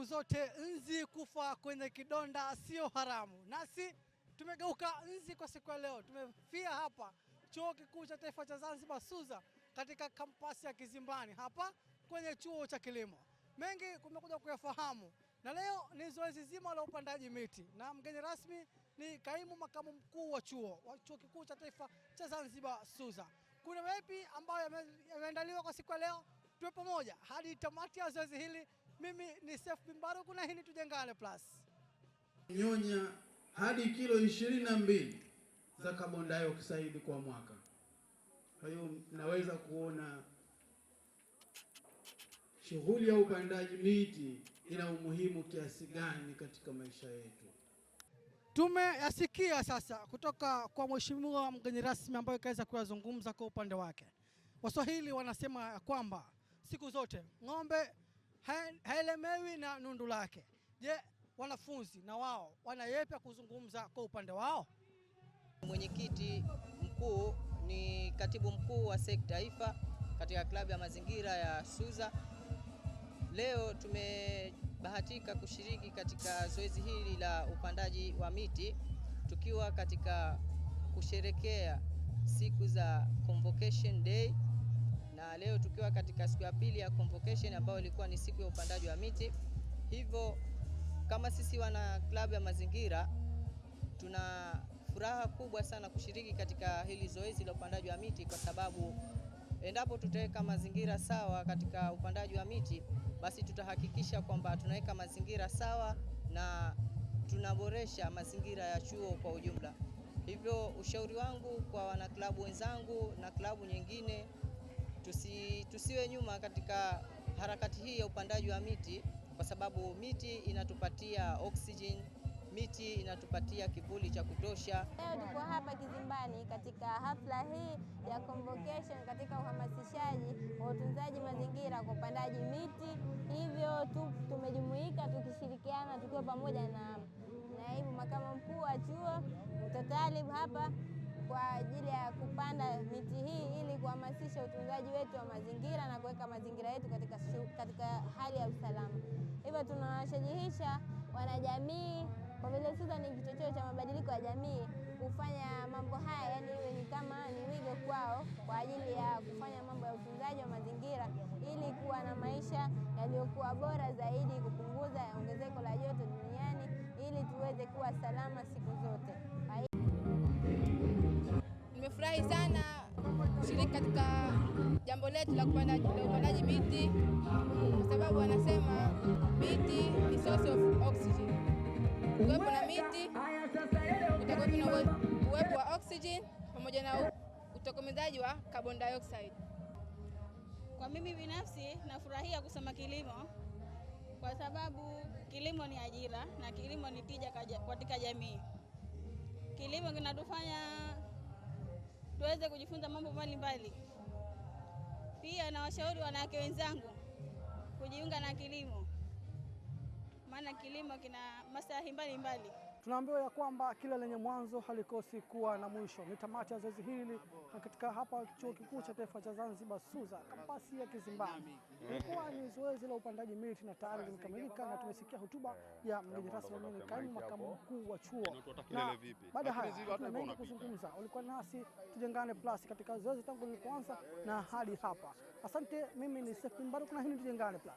Siku zote nzi kufa kwenye kidonda sio haramu. Nasi tumegeuka nzi kwa siku ya leo. Tumefia hapa Chuo Kikuu cha Taifa cha Zanzibar SUZA katika kampasi ya Kizimbani hapa kwenye chuo cha kilimo. Mengi kumekuja kuyafahamu na leo ni zoezi zima la upandaji miti na mgeni rasmi ni kaimu makamu mkuu wa Chuo Kikuu cha Taifa cha Zanzibar SUZA. Kuna yapi ambayo yameandaliwa kwa siku ya leo? Tuwe pamoja hadi tamati ya zoezi hili. Mimi ni Seif bin Baruku na hii ni Tujengane Plus. Nyonya hadi kilo 22 za carbon dioxide kwa mwaka. Kwa hiyo naweza kuona shughuli ya upandaji miti ina umuhimu kiasi gani katika maisha yetu. Tumeyasikia sasa kutoka kwa mheshimiwa mgeni rasmi ambaye kaweza kuyazungumza kwa upande wake. Waswahili wanasema kwamba siku zote ng'ombe haelemewi na nundu lake. Je, wanafunzi na wao wana yepi kuzungumza kwa upande wao? Mwenyekiti mkuu ni katibu mkuu wa sekta taifa katika klabu ya mazingira ya SUZA. Leo tumebahatika kushiriki katika zoezi hili la upandaji wa miti tukiwa katika kusherekea siku za Convocation Day, na leo tukiwa katika siku ya pili ya convocation ambayo ilikuwa ni siku ya upandaji wa miti. Hivyo kama sisi wana klabu ya mazingira tuna furaha kubwa sana kushiriki katika hili zoezi la upandaji wa miti, kwa sababu endapo tutaweka mazingira sawa katika upandaji wa miti, basi tutahakikisha kwamba tunaweka mazingira sawa na tunaboresha mazingira ya chuo kwa ujumla. Hivyo ushauri wangu kwa wanaklabu wenzangu na klabu nyingine, tusiwe nyuma katika harakati hii ya upandaji wa miti, kwa sababu miti inatupatia oxygen, miti inatupatia kivuli cha kutosha. Leo tuko hapa Kizimbani katika hafla hii ya convocation katika uhamasishaji wa utunzaji mazingira kwa upandaji miti. Hivyo tumejumuika tukishirikiana tukiwa pamoja na naibu makamu mkuu wa chuo Talib hapa kwa ajili ya kupanda miti hii ili kuhamasisha utunzaji wetu wa mazingira na kuweka mazingira yetu katika hali ya usalama. Hivyo tunawashajihisha wanajamii, kwa vile SUZA ni kichocheo cha mabadiliko ya jamii, kufanya mambo haya, yani iwe ni kama ni wigo kwao kwa ajili ya kufanya mambo ya utunzaji wa mazingira ili kuwa na maisha yaliyokuwa bora zaidi, kupunguza ongezeko la joto duniani ili tuweze kuwa salama siku zote. Nimefurahi sana kushiriki katika jambo letu la upandaji miti, kwa sababu wanasema miti ni source of oxygen. Kuwepo na miti kutakuwepo na uwepo wa oxygen pamoja na utokomezaji wa carbon dioxide. Kwa mimi binafsi nafurahia kusoma kilimo, kwa sababu kilimo ni ajira na kilimo ni tija katika jamii. Kilimo kinatufanya tuweze kujifunza mambo mbalimbali. Pia na washauri wanawake wenzangu kujiunga na kilimo, maana kilimo kina maslahi mbalimbali. Tunaambiwa ya kwamba kila lenye mwanzo halikosi kuwa na mwisho. Ni tamati ya zoezi hili katika hapa Chuo Kikuu cha Taifa cha Zanzibar SUZA, kampasi ya Kizimbani. Ilikuwa ni zoezi la upandaji miti na tayari limekamilika, na tumesikia hotuba ya mgeni rasmi mwenye kaimu makamu mkuu wa chuo. Na baada ya haya tuna mengi kuzungumza. Ulikuwa nasi Tujengane Plus katika zoezi tangu lilipoanza na hadi hapa. Asante, mimi ni Seif bin Baruku na hii ni Tujengane Plus.